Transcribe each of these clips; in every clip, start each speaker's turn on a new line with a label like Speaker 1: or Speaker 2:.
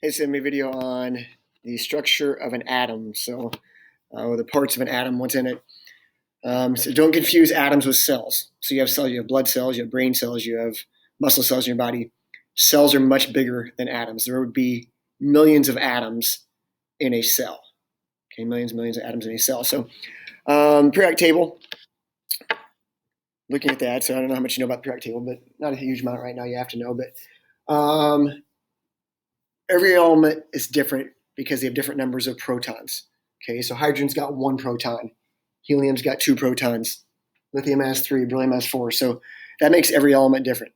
Speaker 1: It's a video on the structure of an atom. The parts of an atom, what's in it. So don't confuse atoms with cells. So you have cells, you have blood cells, you have brain cells, you have muscle cells in your body. Cells are much bigger than atoms. There would be millions of atoms in a cell. Okay, millions of atoms in a cell. So periodic table, looking at that. So I don't know how much you know about the periodic table, but not a huge amount right now. You have to know, but every element is different because they have different numbers of protons. Okay, so hydrogen's got 1 proton, helium's got 2 protons, lithium has 3, beryllium has 4. So that makes every element different.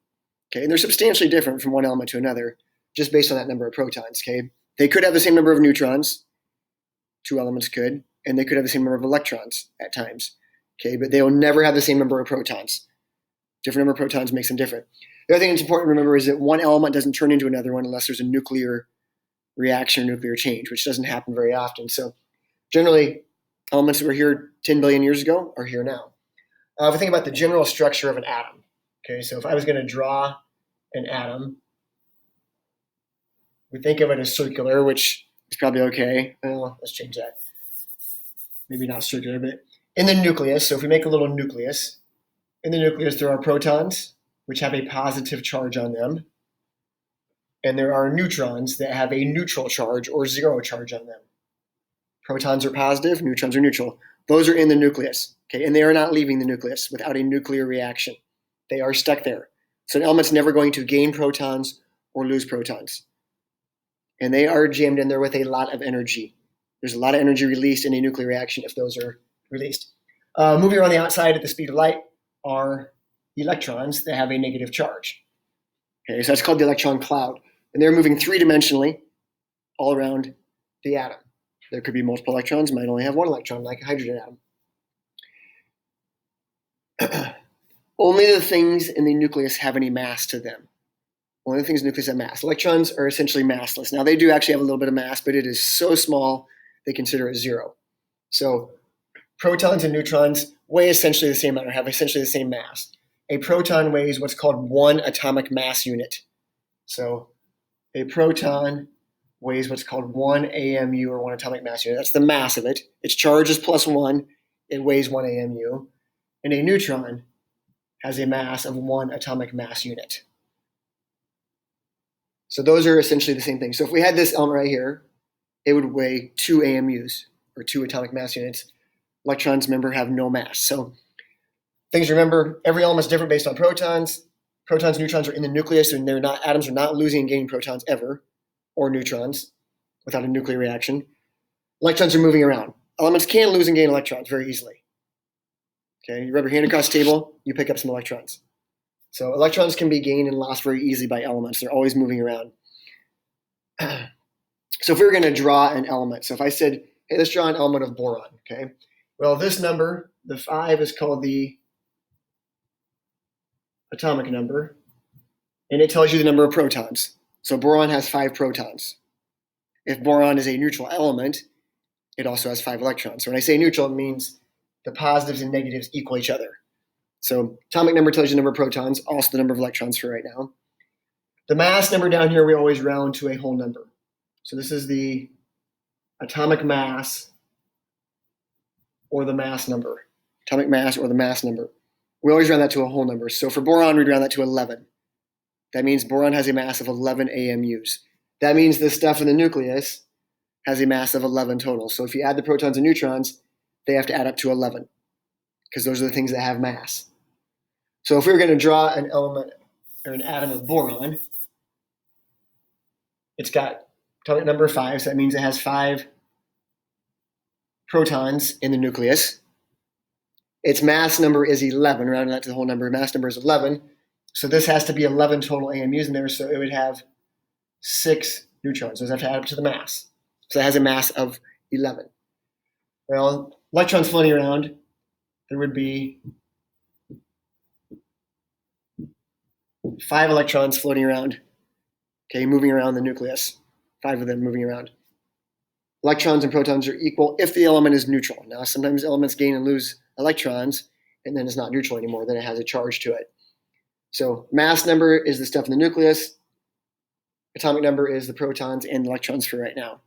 Speaker 1: Okay, and they're substantially different from one element to another just based on that number of protons. Okay, they could have the same number of neutrons, 2 elements could, and they could have the same number of electrons at times. Okay, but they will never have the same number of protons. Different number of protons makes them different. The other thing that's important to remember is that one element doesn't turn into another one unless there's a nuclear reaction or nuclear change, which doesn't happen very often. So generally, elements that were here 10 billion years ago are here now. If we think about the general structure of an atom, okay, so if I was going to draw an atom, we think of it as circular, which is probably okay. Well, let's change that. Maybe not circular, but in the nucleus, so if we make a little nucleus, in the nucleus there are protons, which have a positive charge on them, and there are neutrons that have a neutral charge or 0 charge on them. Protons are positive, neutrons are neutral. Those are in the nucleus, okay, and they are not leaving the nucleus without a nuclear reaction. They are stuck there. So an element's never going to gain protons or lose protons. And they are jammed in there with a lot of energy. There's a lot of energy released in a nuclear reaction if those are released. Moving around the outside at the speed of light are electrons that have a negative charge. Okay, so that's called the electron cloud. And they're moving 3-dimensionally all around the atom. There could be multiple electrons, might only have 1 electron, like a hydrogen atom. Only the things in the nucleus have any mass to them. Only the things in the nucleus have mass. Electrons are essentially massless. Now, they do actually have a little bit of mass, but it is so small, they consider it 0. So protons and neutrons weigh essentially the same amount, or have essentially the same mass. A proton weighs what's called 1 atomic mass unit. So a proton weighs what's called 1 AMU, or 1 atomic mass unit. That's the mass of it. Its charge is +1. It weighs 1 AMU. And a neutron has a mass of 1 atomic mass unit. So those are essentially the same thing. So if we had this element right here, it would weigh 2 AMUs, or 2 atomic mass units. Electrons, remember, have no mass. So things to remember, every element is different based on protons. Protons and neutrons are in the nucleus, and atoms are not losing and gaining protons ever, or neutrons, without a nuclear reaction. Electrons are moving around. Elements can lose and gain electrons very easily. Okay, you rub your hand across the table, you pick up some electrons. So electrons can be gained and lost very easily by elements. They're always moving around. So if we were going to draw an element, so if I said, hey, let's draw an element of boron, okay? Well, this number, the 5, is called the atomic number, and it tells you the number of protons. So boron has 5 protons. If boron is a neutral element, it also has 5 electrons. So when I say neutral, it means the positives and negatives equal each other. So atomic number tells you the number of protons, also the number of electrons for right now. The mass number down here, we always round to a whole number. So this is the atomic mass or the mass number. Atomic mass or the mass number. We always round that to a whole number. So for boron, we'd round that to 11. That means boron has a mass of 11 AMUs. That means the stuff in the nucleus has a mass of 11 total. So if you add the protons and neutrons, they have to add up to 11, because those are the things that have mass. So if we were going to draw an element or an atom of boron, it's got atomic number 5, so that means it has 5 protons in the nucleus. Its mass number is 11, rounding that to the whole number. Mass number is 11, so this has to be 11 total AMUs in there, so it would have 6 neutrons. Those have to add up to the mass. So it has a mass of 11. Well, electrons floating around, there would be 5 electrons floating around, okay, moving around the nucleus. 5 of them moving around. Electrons and protons are equal if the element is neutral. Now, sometimes elements gain and lose electrons, and then it's not neutral anymore. Then it has a charge to it. So mass number is the stuff in the nucleus. atomic number is the protons and electrons for right now.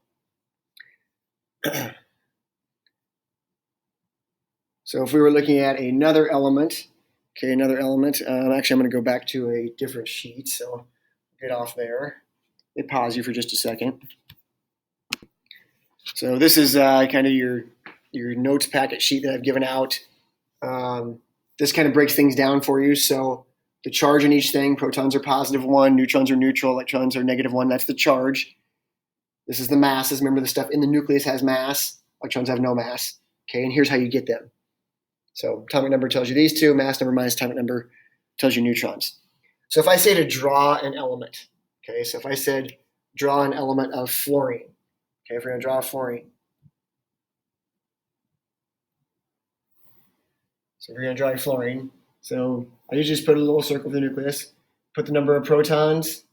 Speaker 1: So if we were looking at another element, actually I'm going to go back to a different sheet, so get off there. Let me pause you for just a second. So this is kind of your notes packet sheet that I've given out. This kind of breaks things down for you. So the charge in each thing, protons are +1, neutrons are neutral, electrons are -1. That's the charge. This is the masses. Remember, the stuff in the nucleus has mass. Electrons have no mass. Okay, and here's how you get them. So atomic number tells you these two. Mass number minus atomic number tells you neutrons. So if I say to draw an element, okay, so if I said draw an element of fluorine, okay, if we're going to draw fluorine. So we're going to draw fluorine. So I usually just put a little circle with the nucleus, put the number of protons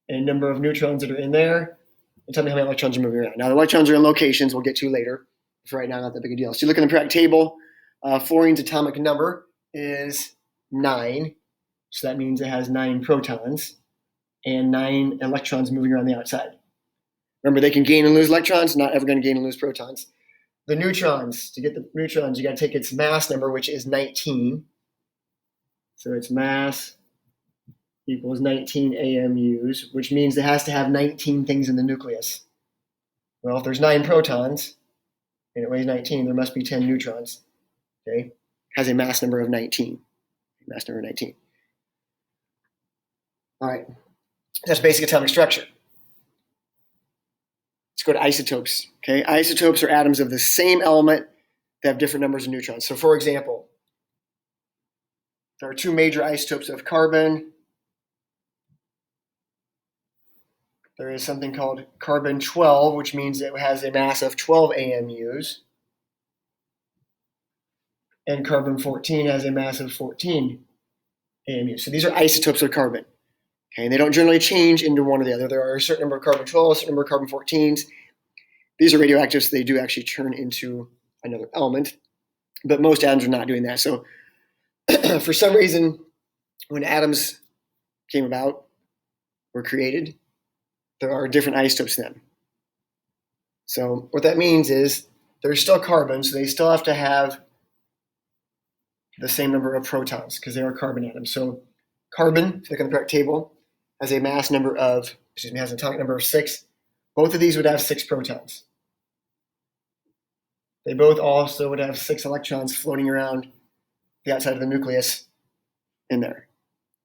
Speaker 1: and number of neutrons that are in there, and tell me how many electrons are moving around. Now, the electrons are in locations we'll get to later. For right now, not that big a deal. So you look in the periodic table, fluorine's atomic number is 9. So that means it has 9 protons and 9 electrons moving around the outside. Remember, they can gain and lose electrons, not ever going to gain and lose protons. The neutrons, to get the neutrons, you got to take its mass number, which is 19. So its mass equals 19 AMUs, which means it has to have 19 things in the nucleus. Well, if there's 9 protons and it weighs 19, there must be 10 neutrons. Okay, has a mass number of 19. Mass number 19. All right, that's basic atomic structure. Let's go to isotopes. Okay, isotopes are atoms of the same element that have different numbers of neutrons. So, for example, there are 2 major isotopes of carbon. There is something called carbon-12, which means it has a mass of 12 AMUs. And carbon-14 has a mass of 14 AMUs. So these are isotopes of carbon. Okay, and they don't generally change into one or the other. There are a certain number of carbon-12, a certain number of carbon-14s. These are radioactive, so they do actually turn into another element. But most atoms are not doing that. So for some reason, when atoms came about, were created, there are different isotopes in them. So what that means is there's still carbon, so they still have to have the same number of protons because they are carbon atoms. So carbon, if you look on the periodic table, has a mass number of, has an atomic number of 6. Both of these would have 6 protons. They both also would have 6 electrons floating around the outside of the nucleus in there.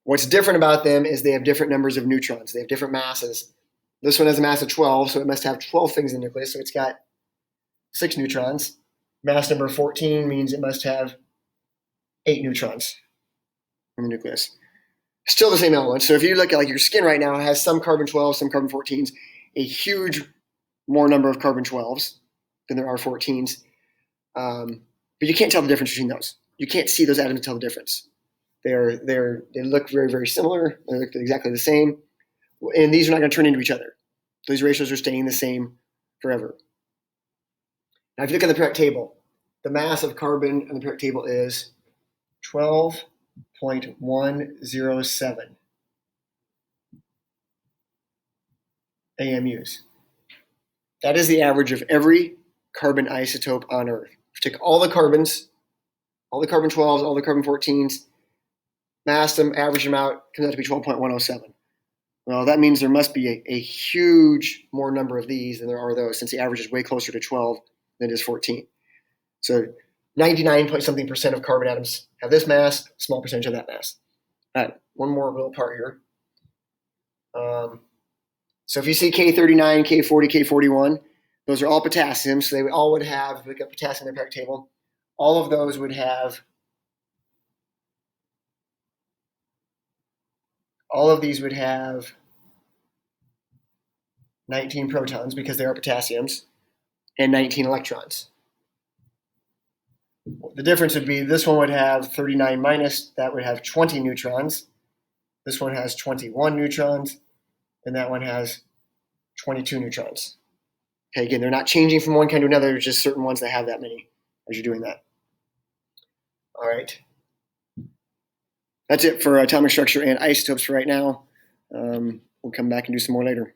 Speaker 1: What's different about them is they have different numbers of neutrons. They have different masses. This one has a mass of 12, so it must have 12 things in the nucleus, so it's got 6 neutrons. Mass number 14 means it must have 8 neutrons in the nucleus. Still the same element. So if you look at like your skin right now, it has some carbon-12, some carbon-14s, a huge more number of carbon-12s than there are 14s. But you can't tell the difference between those. You can't see those atoms and tell the difference. They look very, very similar. They look exactly the same. And these are not going to turn into each other. These ratios are staying the same forever. Now, if you look at the periodic table, the mass of carbon on the periodic table is 12.107 AMUs. That is the average of every carbon isotope on Earth. If you take all the carbons, all the carbon-12s, all the carbon-14s, mass them, average them out, comes out to be 12.107. Well, that means there must be a huge more number of these than there are those, since the average is way closer to 12 than it is 14. So 99-point-something% of carbon atoms have this mass, small percentage of that mass. All right, one more little part here. So if you see K39, K40, K41, those are all potassium, so they all would have, if we look at potassium in the periodic table, all of those would have, all of these would have 19 protons because they are potassiums and 19 electrons. The difference would be this one would have 39 minus, that would have 20 neutrons. This one has 21 neutrons, and that one has 22 neutrons. Okay, again, they're not changing from one kind to another, there's just certain ones that have that many as you're doing that. All right. That's it for atomic structure and isotopes for right now. we'll come back and do some more later.